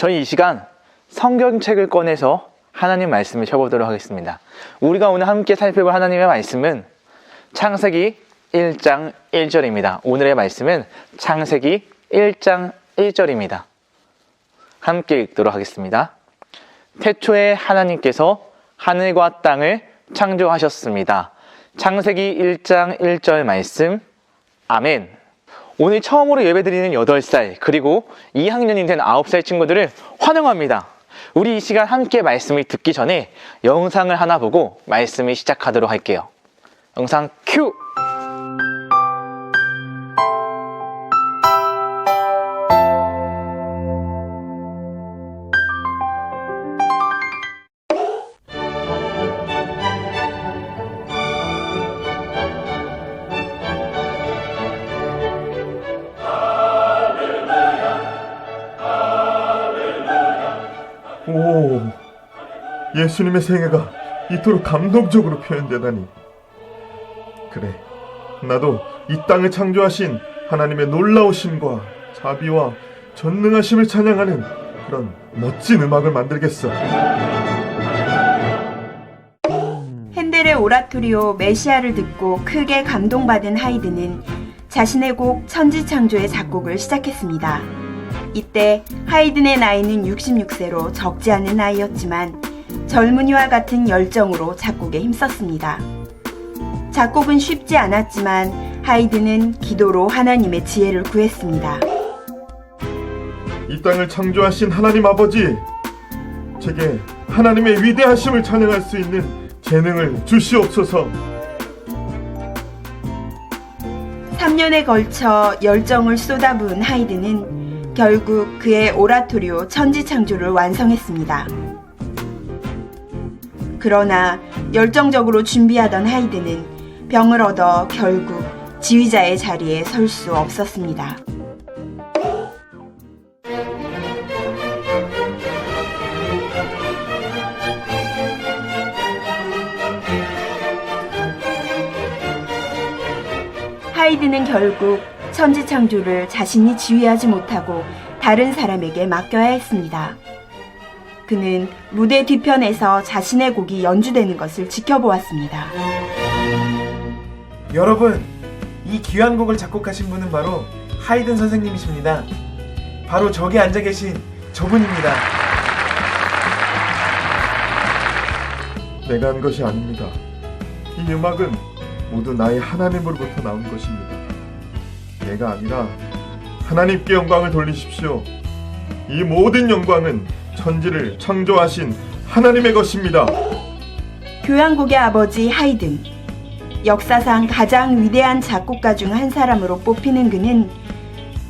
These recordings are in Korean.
저희 이 시간 성경책을 꺼내서 하나님 말씀을 펴보도록 하겠습니다. 우리가 오늘 함께 살펴볼 하나님의 말씀은 창세기 1장 1절입니다. 오늘의 말씀은 창세기 1장 1절입니다. 함께 읽도록 하겠습니다. 태초에 하나님께서 하늘과 땅을 창조하셨습니다. 창세기 1장 1절 말씀. 아멘. 오늘 처음으로 예배드리는 8살 그리고 2학년이 된 9살 친구들을 환영합니다. 우리 이 시간 함께 말씀을 듣기 전에 영상을 하나 보고 말씀을 시작하도록 할게요. 영상 큐! 오, 예수님의 생애가 이토록 감동적으로 표현되다니. 그래, 나도 이 땅을 창조하신 하나님의 놀라우심과 자비와 전능하심을 찬양하는 그런 멋진 음악을 만들겠어. 핸델의 오라토리오 메시아를 듣고 크게 감동받은 하이든은 자신의 곡 천지창조의 작곡을 시작했습니다. 이때 하이든의 나이는 66세로 적지 않은 나이였지만 젊은이와 같은 열정으로 작곡에 힘썼습니다. 작곡은 쉽지 않았지만 하이든은 기도로 하나님의 지혜를 구했습니다. 이 땅을 창조하신 하나님 아버지, 제게 하나님의 위대하심을 찬양할 수 있는 재능을 주시옵소서. 3년에 걸쳐 열정을 쏟아부은 하이든은 결국 그의 오라토리오 천지창조를 완성했습니다. 그러나 열정적으로 준비하던 하이든은 병을 얻어 결국 지휘자의 자리에 설 수 없었습니다. 하이든은 결국 천지창조를 자신이 지휘하지 못하고 다른 사람에게 맡겨야 했습니다. 그는 무대 뒤편에서 자신의 곡이 연주되는 것을 지켜보았습니다. 여러분, 이 귀한 곡을 작곡하신 분은 바로 하이든 선생님이십니다. 바로 저기 앉아 계신 저분입니다. 내가 한 것이 아닙니다. 이 음악은 모두 나의 하나님으로부터 나온 것입니다. 내가 아니라 하나님께 영광을 돌리십시오. 이 모든 영광은 천지를 창조하신 하나님의 것입니다. 교향곡의 아버지 하이든. 역사상 가장 위대한 작곡가 중 한 사람으로 뽑히는 그는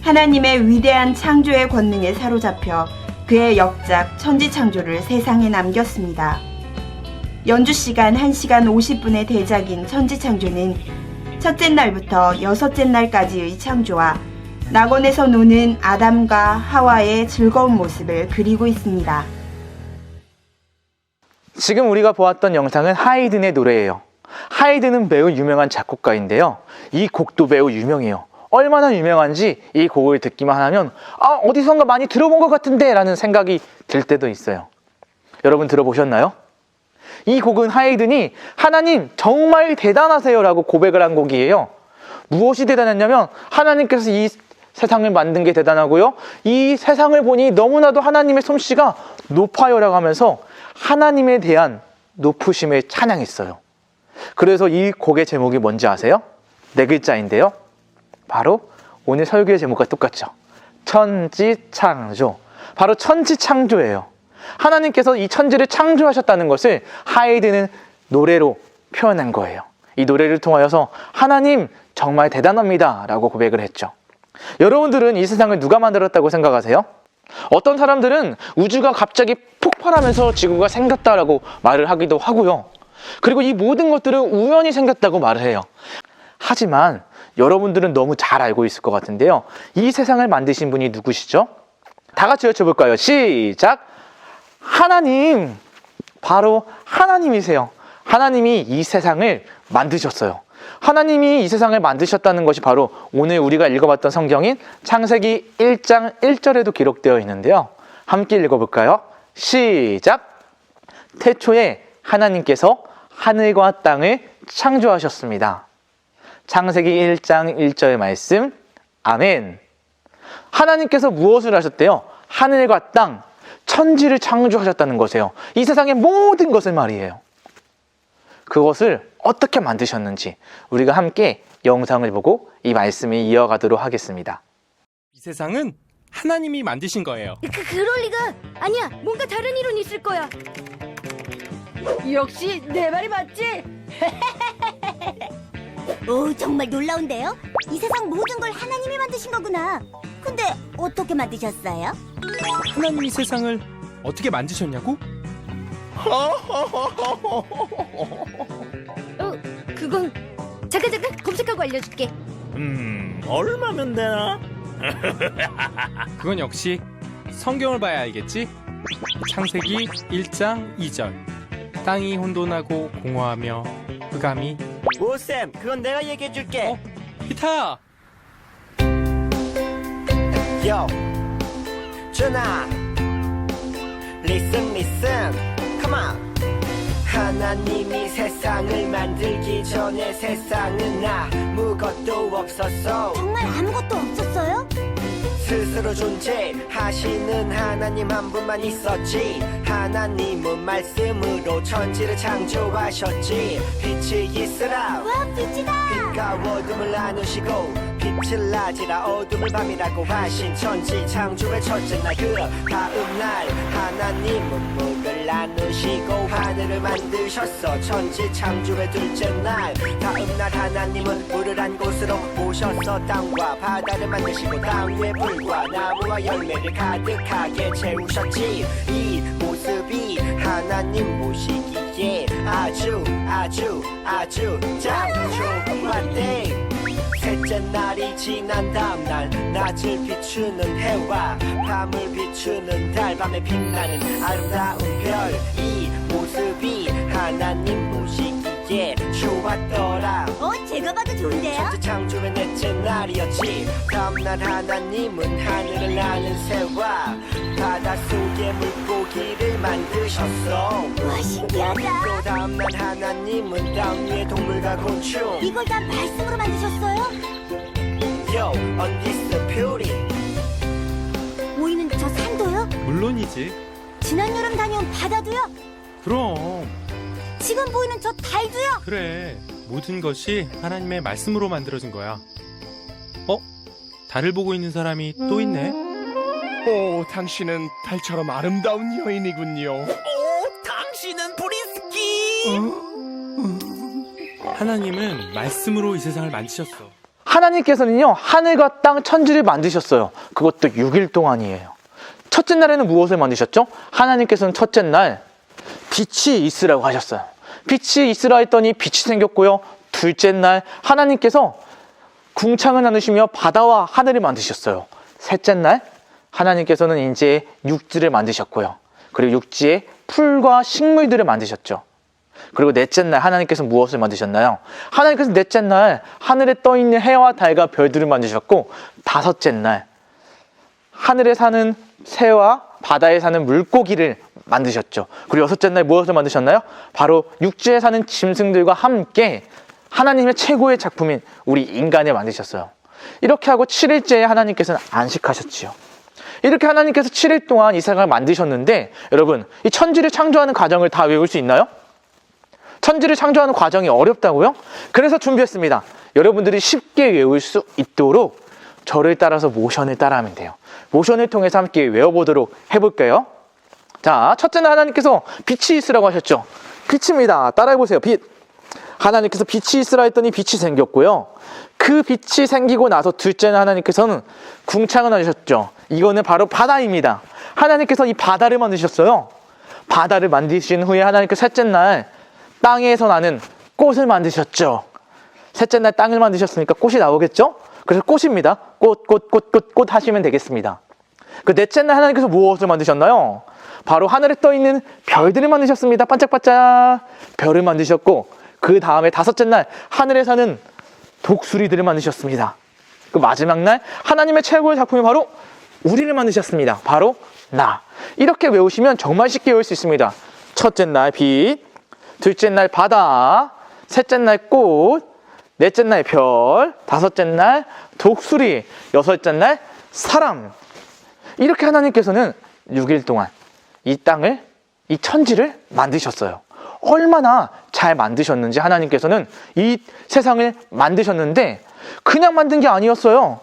하나님의 위대한 창조의 권능에 사로잡혀 그의 역작 천지창조를 세상에 남겼습니다. 연주 시간 1시간 50분의 대작인 천지창조는 첫째 날부터 여섯째 날까지의 창조와 낙원에서 노는 아담과 하와의 즐거운 모습을 그리고 있습니다. 지금 우리가 보았던 영상은 하이든의 노래예요. 하이든은 매우 유명한 작곡가인데요. 이 곡도 매우 유명해요. 얼마나 유명한지 이 곡을 듣기만 하면 어디선가 많이 들어본 것 같은데 라는 생각이 들 때도 있어요. 여러분 들어보셨나요? 이 곡은 하이든이 하나님 정말 대단하세요 라고 고백을 한 곡이에요. 무엇이 대단했냐면 하나님께서 이 세상을 만든 게 대단하고요, 이 세상을 보니 너무나도 하나님의 솜씨가 높아요 라고 하면서 하나님에 대한 높으심을 찬양했어요. 그래서 이 곡의 제목이 뭔지 아세요? 4글자인데요. 바로 오늘 설교의 제목과 똑같죠. 천지창조. 바로 천지창조예요. 하나님께서 이 천지를 창조하셨다는 것을 하이든은 노래로 표현한 거예요. 이 노래를 통하여서 하나님 정말 대단합니다 라고 고백을 했죠. 여러분들은 이 세상을 누가 만들었다고 생각하세요? 어떤 사람들은 우주가 갑자기 폭발하면서 지구가 생겼다라고 말을 하기도 하고요. 그리고 이 모든 것들은 우연히 생겼다고 말을 해요. 하지만 여러분들은 너무 잘 알고 있을 것 같은데요. 이 세상을 만드신 분이 누구시죠? 다 같이 외쳐볼까요? 시작! 하나님! 바로 하나님이세요. 하나님이 이 세상을 만드셨어요. 하나님이 이 세상을 만드셨다는 것이 바로 오늘 우리가 읽어봤던 성경인 창세기 1장 1절에도 기록되어 있는데요. 함께 읽어볼까요? 시작! 태초에 하나님께서 하늘과 땅을 창조하셨습니다. 창세기 1장 1절 말씀. 아멘. 하나님께서 무엇을 하셨대요? 하늘과 땅, 천지를 창조하셨다는 것이에요. 이 세상의 모든 것을 말이에요. 그것을 어떻게 만드셨는지 우리가 함께 영상을 보고 이 말씀을 이어가도록 하겠습니다. 이 세상은 하나님이 만드신 거예요. 그럴 리가. 아니야, 뭔가 다른 이론이 있을 거야. 역시 내 말이 맞지? 오, 정말 놀라운데요? 이 세상 모든 걸 하나님이 만드신 거구나. 근데 어떻게 만드셨어요? 하나님이 세상을 어떻게 만드셨냐고? 그건 잠깐 검색하고 알려줄게. 얼마면 되나? 그건 역시 성경을 봐야 알겠지? 창세기 1장 2절. 땅이 혼돈하고 공허하며 흑암이. 오쌤, 그건 내가 얘기해줄게. 피타! Yo, 준아, listen, come on. 하나님이 세상을 만들기 전에 세상은 아무것도 없었어. 정말 아무것도 없었어요? 스스로 존재하시는 하나님 한 분만 있었지. 하나님은 말씀으로 천지를 창조하셨지. 빛이 있으라. 와, 빛이다! 빛과 어둠을 나누시고 빛을 낮이라 어둠을 밤이라고 하신 천지 창조의 첫째 날 그 다음 날 하나님은 물을 나누시고 하늘을 만드셨어. 천지 창조의 둘째 날 다음 날 하나님은 물을 한 곳으로 모셔서 땅과 바다를 만드시고 땅 위에 불과 나무와 열매를 가득하게 채우셨지. 이 모습이 하나님 보시기에 아주 참 좋았대. 셋째 날이 지난 다음 날 낮을 비추는 해와 밤을 비추는 달, 밤에 빛나는 아름다운 별. 이 모습이 하나님 보시기에 좋았더라. 제가 봐도 좋은데요? 천지 창조의 넷째 날이었지. 다음날 하나님은 하늘을 나는 새와 바닷속의 물고기를 만드셨어. 와, 신기하다. 또 다음날 하나님은 땅 위의 동물과 곤충. 이걸 다 말씀으로 만드셨어요? Yo, on this beauty. 보이는 저 산도요? 물론이지. 지난 여름 다녀온 바다도요? 그럼. 지금 보이는 저 달도요? 그래. 모든 것이 하나님의 말씀으로 만들어진 거야. 달을 보고 있는 사람이 또 있네. 오, 당신은 달처럼 아름다운 여인이군요. 당신은 브리스키. 하나님은 말씀으로 이 세상을 만드셨어. 하나님께서는요, 하늘과 땅, 천지를 만드셨어요. 그것도 6일 동안이에요. 첫째 날에는 무엇을 만드셨죠? 하나님께서는 첫째 날 빛이 있으라고 하셨어요. 빛이 있으라 했더니 빛이 생겼고요. 둘째 날 하나님께서 궁창을 나누시며 바다와 하늘을 만드셨어요. 셋째 날 하나님께서는 이제 육지를 만드셨고요. 그리고 육지에 풀과 식물들을 만드셨죠. 그리고 넷째 날 하나님께서 무엇을 만드셨나요? 하나님께서 넷째 날 하늘에 떠있는 해와 달과 별들을 만드셨고, 다섯째 날 하늘에 사는 새와 바다에 사는 물고기를 만드셨죠. 그리고 여섯째 날 무엇을 만드셨나요? 바로 육지에 사는 짐승들과 함께 하나님의 최고의 작품인 우리 인간을 만드셨어요. 이렇게 하고 7일째에 하나님께서는 안식하셨지요. 이렇게 하나님께서 7일 동안 이 세상을 만드셨는데, 여러분, 이 천지를 창조하는 과정을 다 외울 수 있나요? 천지를 창조하는 과정이 어렵다고요? 그래서 준비했습니다. 여러분들이 쉽게 외울 수 있도록 저를 따라서 모션을 따라하면 돼요. 모션을 통해서 함께 외워보도록 해볼게요. 자, 첫째 날 하나님께서 빛이 있으라고 하셨죠. 빛입니다. 따라해보세요. 빛. 하나님께서 빛이 있으라 했더니 빛이 생겼고요. 그 빛이 생기고 나서 둘째 날 하나님께서는 궁창을 하셨죠. 이거는 바로 바다입니다. 하나님께서 이 바다를 만드셨어요. 바다를 만드신 후에 하나님께서 셋째 날 땅에서 나는 꽃을 만드셨죠. 셋째 날 땅을 만드셨으니까 꽃이 나오겠죠? 그래서 꽃입니다. 꽃 하시면 되겠습니다. 그 넷째 날 하나님께서 무엇을 만드셨나요? 바로 하늘에 떠있는 별들을 만드셨습니다. 반짝반짝 별을 만드셨고, 그 다음에 다섯째 날 하늘에 사는 독수리들을 만드셨습니다. 그 마지막 날 하나님의 최고의 작품이 바로 우리를 만드셨습니다. 바로 나. 이렇게 외우시면 정말 쉽게 외울 수 있습니다. 첫째 날 빛, 둘째 날 바다, 셋째 날 꽃, 넷째 날 별, 다섯째 날 독수리, 여섯째 날 사람. 이렇게 하나님께서는 6일 동안 이 땅을, 이 천지를 만드셨어요. 얼마나 잘 만드셨는지 하나님께서는 이 세상을 만드셨는데 그냥 만든 게 아니었어요.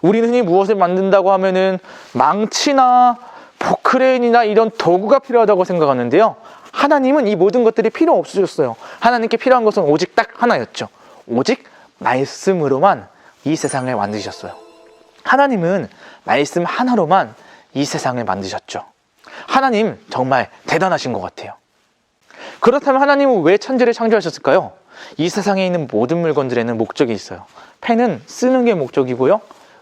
우리는 흔히 무엇을 만든다고 하면은 망치나 포크레인이나 이런 도구가 필요하다고 생각하는데요. 하나님은 이 모든 것들이 필요 없으셨어요. 하나님께 필요한 것은 오직 딱 하나였죠. 오직 말씀으로만 이 세상을 만드셨어요. 하나님은 말씀 하나로만 이 세상을 만드셨죠. 하나님 정말 대단하신 것 같아요. 그렇다면 하나님은 왜 천지를 창조하셨을까요? 이 세상에 있는 모든 물건들에는 목적이 있어요. 펜은 쓰는 게 목적이고요.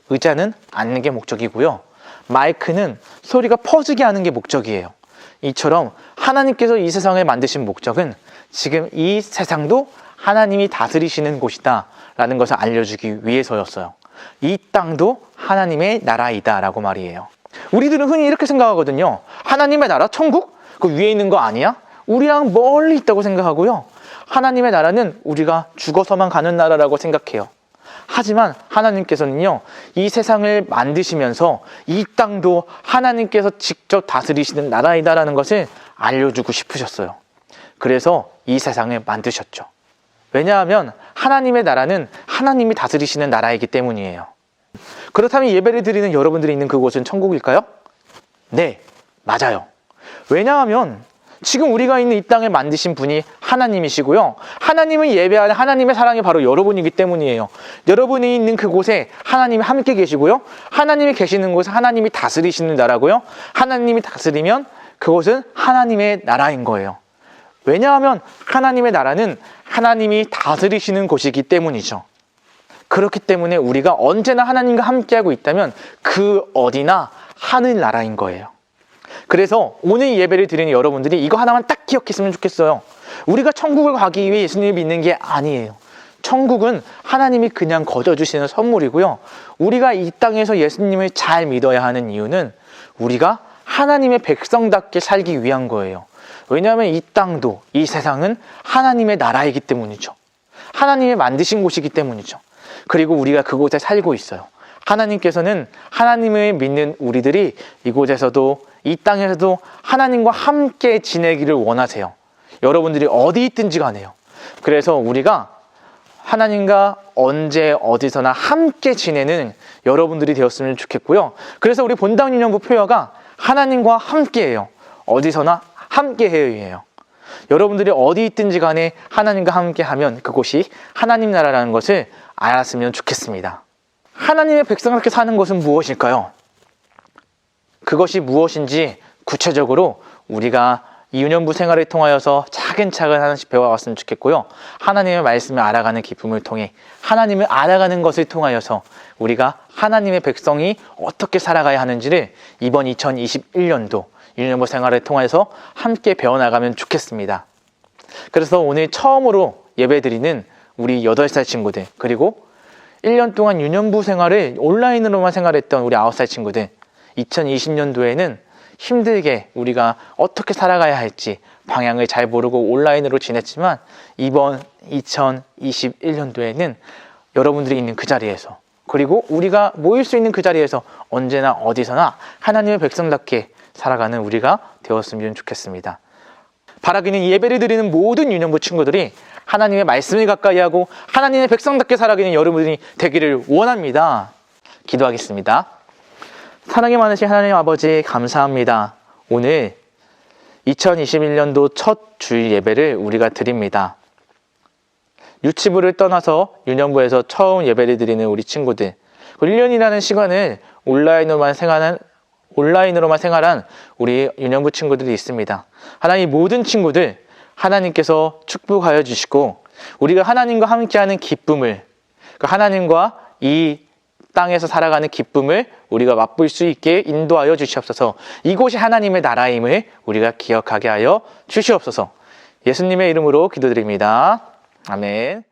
의자는 앉는 게 목적이고요. 마이크는 소리가 퍼지게 하는 게 목적이에요. 이처럼 하나님께서 이 세상을 만드신 목적은 지금 이 세상도 하나님이 다스리시는 곳이다 라는 것을 알려주기 위해서였어요. 이 땅도 하나님의 나라이다 라고 말이에요. 우리들은 흔히 이렇게 생각하거든요. 하나님의 나라, 천국? 그 위에 있는 거 아니야? 우리랑 멀리 있다고 생각하고요. 하나님의 나라는 우리가 죽어서만 가는 나라라고 생각해요. 하지만 하나님께서는요, 이 세상을 만드시면서 이 땅도 하나님께서 직접 다스리시는 나라이다라는 것을 알려주고 싶으셨어요. 그래서 이 세상을 만드셨죠. 왜냐하면 하나님의 나라는 하나님이 다스리시는 나라이기 때문이에요. 그렇다면 예배를 드리는 여러분들이 있는 그곳은 천국일까요? 네, 맞아요. 왜냐하면 지금 우리가 있는 이 땅을 만드신 분이 하나님이시고요. 하나님을 예배하는 하나님의 사랑이 바로 여러분이기 때문이에요. 여러분이 있는 그곳에 하나님이 함께 계시고요. 하나님이 계시는 곳은 하나님이 다스리시는 나라고요. 하나님이 다스리면 그곳은 하나님의 나라인 거예요. 왜냐하면 하나님의 나라는 하나님이 다스리시는 곳이기 때문이죠. 그렇기 때문에 우리가 언제나 하나님과 함께하고 있다면 그 어디나 하늘나라인 거예요. 그래서 오늘 예배를 드리는 여러분들이 이거 하나만 딱 기억했으면 좋겠어요. 우리가 천국을 가기 위해 예수님을 믿는 게 아니에요. 천국은 하나님이 그냥 거저주시는 선물이고요. 우리가 이 땅에서 예수님을 잘 믿어야 하는 이유는 우리가 하나님의 백성답게 살기 위한 거예요. 왜냐하면 이 땅도, 이 세상은 하나님의 나라이기 때문이죠. 하나님이 만드신 곳이기 때문이죠. 그리고 우리가 그곳에 살고 있어요. 하나님께서는 하나님을 믿는 우리들이 이곳에서도 이 땅에서도 하나님과 함께 지내기를 원하세요. 여러분들이 어디 있든지 간에요. 그래서 우리가 하나님과 언제 어디서나 함께 지내는 여러분들이 되었으면 좋겠고요. 그래서 우리 본당 유년부 표어가 하나님과 함께해요. 어디서나 함께해요. 여러분들이 어디 있든지 간에 하나님과 함께하면 그곳이 하나님 나라라는 것을 알았으면 좋겠습니다. 하나님의 백성답게 사는 것은 무엇일까요? 그것이 무엇인지 구체적으로 우리가 이 유년부 생활을 통하여서 차근차근 하나씩 배워갔으면 좋겠고요. 하나님의 말씀을 알아가는 기쁨을 통해 하나님을 알아가는 것을 통하여서 우리가 하나님의 백성이 어떻게 살아가야 하는지를 이번 2021년도 유년부 생활을 통해서 함께 배워나가면 좋겠습니다. 그래서 오늘 처음으로 예배드리는 우리 8살 친구들, 그리고 1년 동안 유년부 생활을 온라인으로만 생활했던 우리 9살 친구들, 2020년도에는 힘들게 우리가 어떻게 살아가야 할지 방향을 잘 모르고 온라인으로 지냈지만 이번 2021년도에는 여러분들이 있는 그 자리에서, 그리고 우리가 모일 수 있는 그 자리에서 언제나 어디서나 하나님의 백성답게 살아가는 우리가 되었으면 좋겠습니다. 바라기는 예배를 드리는 모든 유년부 친구들이 하나님의 말씀을 가까이 하고 하나님의 백성답게 살아가는 여러분들이 되기를 원합니다. 기도하겠습니다. 사랑이 많으신 하나님 아버지, 감사합니다. 오늘 2021년도 첫 주일 예배를 우리가 드립니다. 유치부를 떠나서 유년부에서 처음 예배를 드리는 우리 친구들, 1년이라는 시간을 온라인으로만 생활한 우리 유년부 친구들이 있습니다. 하나님, 모든 친구들 하나님께서 축복하여 주시고 우리가 하나님과 함께하는 기쁨을, 하나님과 이 땅에서 살아가는 기쁨을 우리가 맛볼 수 있게 인도하여 주시옵소서. 이곳이 하나님의 나라임을 우리가 기억하게 하여 주시옵소서. 예수님의 이름으로 기도드립니다. 아멘.